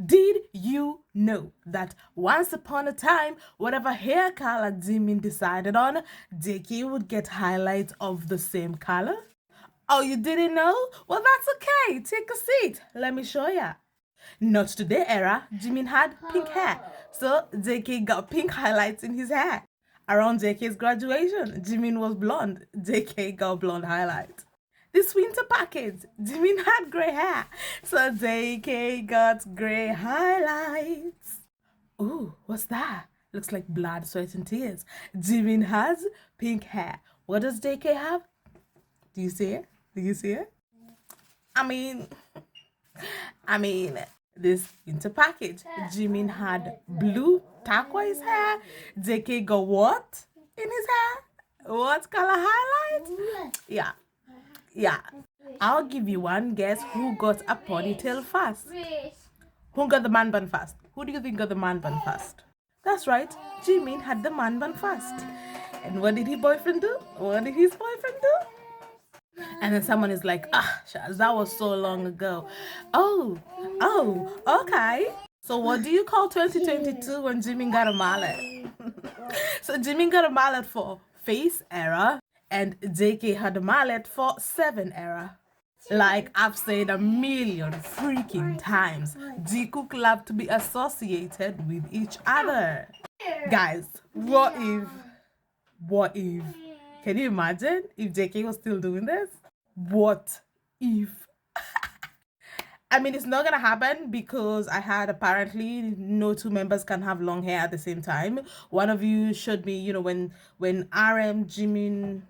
Did you know that once upon a time, whatever hair color Jimin decided on, JK would get highlights of the same color? Oh, you didn't know? Well, that's okay. Take a seat. Let me show ya. Not today era, Jimin had pink hair, so JK got pink highlights in his hair. Around JK's graduation, Jimin was blonde. JK got blonde highlights. This winter package, Jimin had gray hair, so JK got gray highlights. Ooh, what's that? Looks like blood, sweat, and tears. Jimin has pink hair. What does JK have? Do you see it? Do you see it? I mean, this winter package. Jimin had blue turquoise hair. JK got what in his hair? What color highlight? Yeah. I'll give you one guess who got a ponytail first. Who got the man bun first? Who do you think got the man bun first? That's right. Jimin had the man bun first. And what did his boyfriend do? And then someone is like, Shaz, that was so long ago. Oh, okay. So what do you call 2022 when Jimin got a mallet? So Jimin got a mallet for face era, and JK had a mallet for 7 era. Like I've said a million freaking times, Jikook love to be associated with each other. Guys, what if, can you imagine if JK was still doing this? What if? I mean, it's not gonna happen because I had apparently no two members can have long hair at the same time. One of you showed me, when Jimin,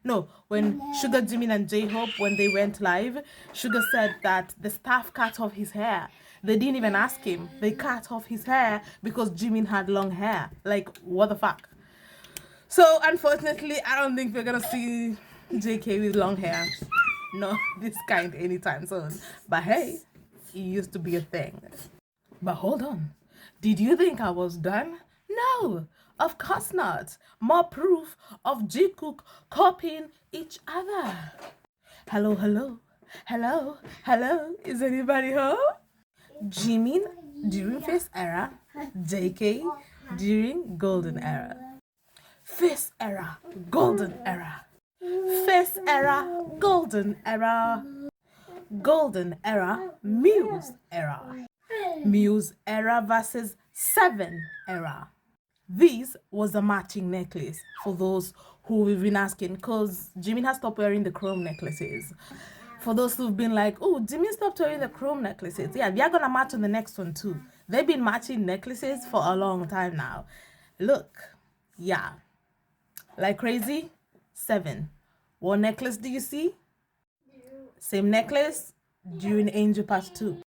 no, when Sugar, Jimin, and J-Hope, when they went live, Sugar said that the staff cut off his hair. They didn't even ask him. They cut off his hair because Jimin had long hair. Like, what the fuck? So, unfortunately, I don't think we're gonna see JK with long hair. No, this kind anytime soon. But hey, it used to be a thing. But hold on. Did you think I was done? No, of course not. More proof of Jikook copying each other. Hello. Is anybody home? Jimin during face era, JK during golden era. Face era, golden era. Face era, golden era. Golden era, Muse era. Muse era versus 7 era. This was a matching necklace for those who've been asking, because Jimin has stopped wearing the chrome necklaces. For those who've been like, oh, Jimin stopped wearing the chrome necklaces. Yeah, they're gonna match on the next one too. They've been matching necklaces for a long time now. Look, yeah, like crazy. 7. What necklace do you see? Same necklace during Angel Part 2.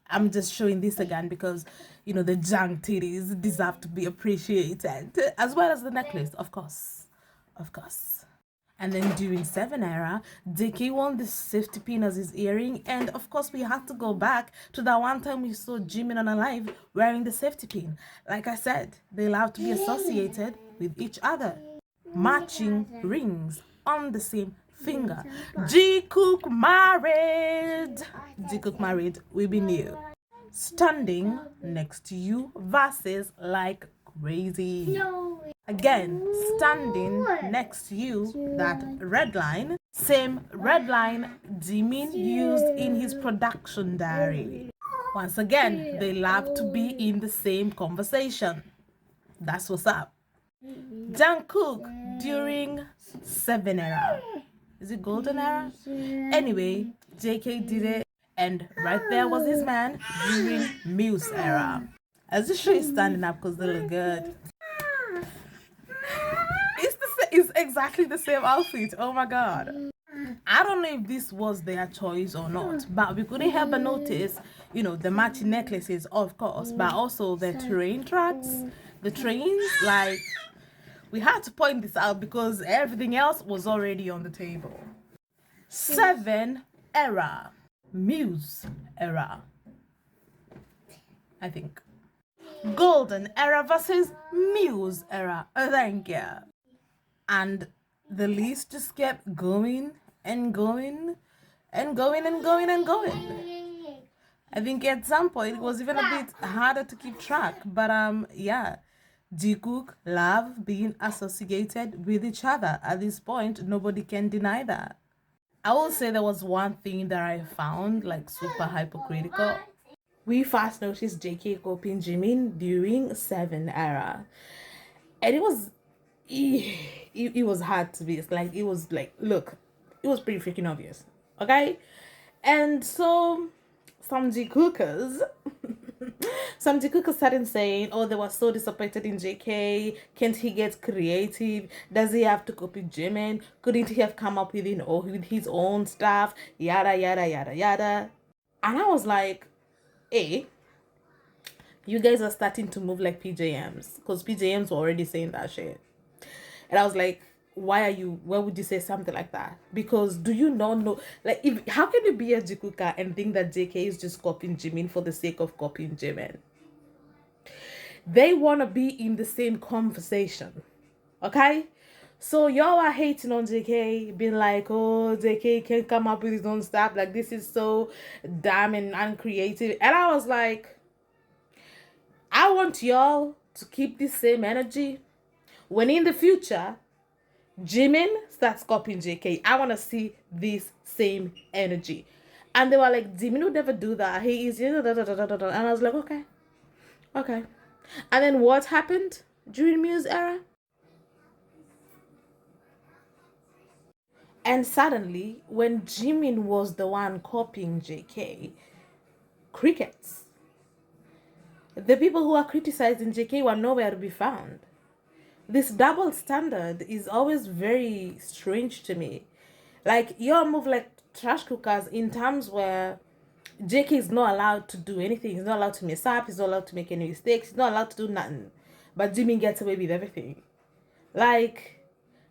I'm just showing this again because, the junk titties deserve to be appreciated, as well as the necklace, of course. And then during 7 era, JK won the safety pin as his earring, and of course we had to go back to that one time we saw Jimin on a live wearing the safety pin. Like I said, they love to be associated with each other. Matching rings on the same finger. Jikook married, we be new. Standing next to you versus like crazy. Again, standing next to you, that red line, same red line Jimin used in his production diary. Once again, they love to be in the same conversation. That's what's up. Jungkook during 7 era. Is it golden era? Anyway, JK did it, and right there was his man during Muse era. As the show is standing up because they look good. It's exactly the same outfit. Oh my god. I don't know if this was their choice or not, but we couldn't help but notice, the matching necklaces, of course, but also the train tracks, the trains, like, we had to point this out because everything else was already on the table. 7 era, Muse era, I think. Golden era versus Muse era. Thank you. And the list just kept going and going and going and going and going. I think at some point it was even a bit harder to keep track. But yeah, Jikook love being associated with each other. At this point, nobody can deny that. I will say there was one thing that I found like super hypocritical. We first noticed JK copying Jimin during Seven era, and it was hard to be. It's like it was like look, it was pretty freaking obvious, okay? And so some Jikookers, some Jikookers started saying, "Oh, they were so disappointed in JK. Can't he get creative? Does he have to copy Jimin? Couldn't he have come up with with his own stuff? Yada yada yada yada." And I was like, "Hey, you guys are starting to move like PJMs, because PJMs were already saying that shit." And I was like, why would you say something like that? Because do you not know, like, how can you be a Jikooker and think that JK is just copying Jimin for the sake of copying Jimin? They want to be in the same conversation, okay? So y'all are hating on JK, being like, oh, JK can't come up with his own stuff, like this is so damn and uncreative. And I was like, I want y'all to keep this same energy when in the future Jimin starts copying JK. I want to see this same energy. And they were like, Jimin would never do that. He is, and I was like, okay. And then what happened during Muse era? And suddenly, when Jimin was the one copying JK, crickets. The people who are criticizing JK were nowhere to be found. This double standard is always very strange to me. Like, y'all move like trash cookers in terms where JK is not allowed to do anything. He's not allowed to mess up. He's not allowed to make any mistakes. He's not allowed to do nothing. But Jimin gets away with everything. Like,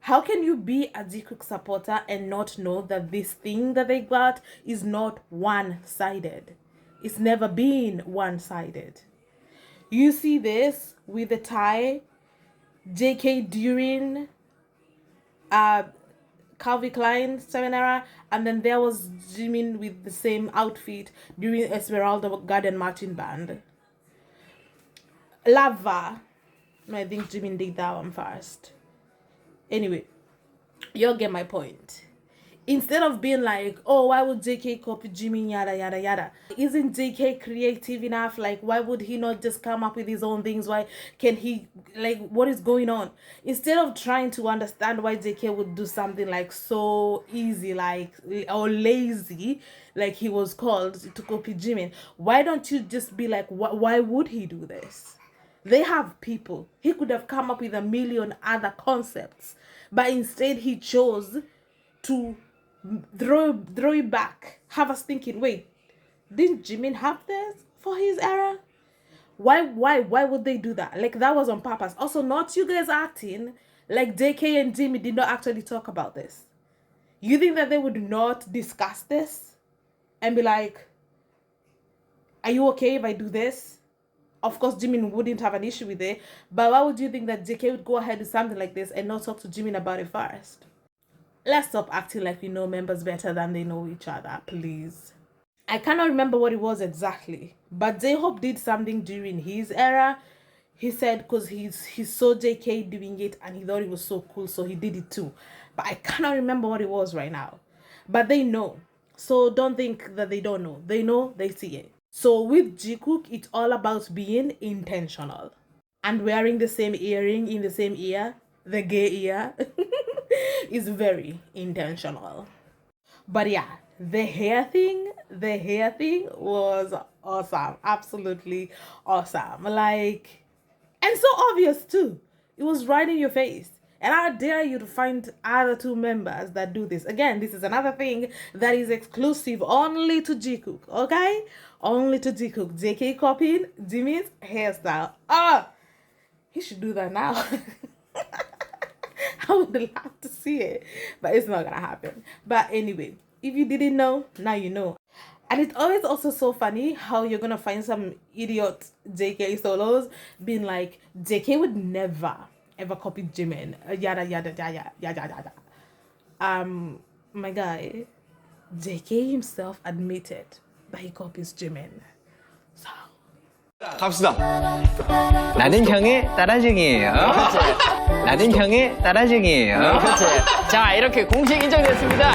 how can you be a Jikook supporter and not know that this thing that they got is not one-sided? It's never been one-sided. You see this with the tie JK during Calvin Klein 7 era, and then there was Jimin with the same outfit during Esmeralda Garden Marching Band. Lava. No, I think Jimin did that one first. Anyway, you'll get my point. Instead of being like, oh, why would JK copy Jimin, yada yada yada? Isn't JK creative enough? Like, why would he not just come up with his own things? Why can he, like, what is going on? Instead of trying to understand why JK would do something like so easy, like, or lazy, like he was called to copy Jimin, why don't you just be like, why would he do this? They have people. He could have come up with a million other concepts, but instead he chose to throw it back, have us thinking, wait, didn't Jimin have this for his era? Why would they do that? Like, that was on purpose. Also, not you guys acting like JK and Jimmy did not actually talk about this. You think that they would not discuss this and be like, are you okay if I do this? Of course, Jimin wouldn't have an issue with it, but why would you think that JK would go ahead with something like this and not talk to Jimin about it first? Let's stop acting like we know members better than they know each other, please. I cannot remember what it was exactly, but J-Hope did something during his era. He said because he saw JK doing it and he thought it was so cool, so he did it too. But I cannot remember what it was right now. But they know. So don't think that they don't know. They know, they see it. So with Jikook, it's all about being intentional. And wearing the same earring in the same ear, the gay ear, is very intentional. But yeah, the hair thing was awesome. Absolutely awesome. Like, and so obvious too. It was right in your face. And I dare you to find other two members that do this. Again, this is another thing that is exclusive only to Jikook, okay? Only to Jikook. JK copying Jimin's hairstyle. Oh, he should do that now. I would love to see it, but it's not gonna happen. But anyway, if you didn't know, now you know. And it's always also so funny how you're gonna find some idiot JK solos being like, JK would never ever copy Jimin, yada yada yada yada yada. My guy, JK himself admitted that he copies Jimin. 갑시다. 나는 형의 따라쟁이에요. 나는 형의 따라쟁이에요. 그렇지. 자, 이렇게 공식 인정됐습니다.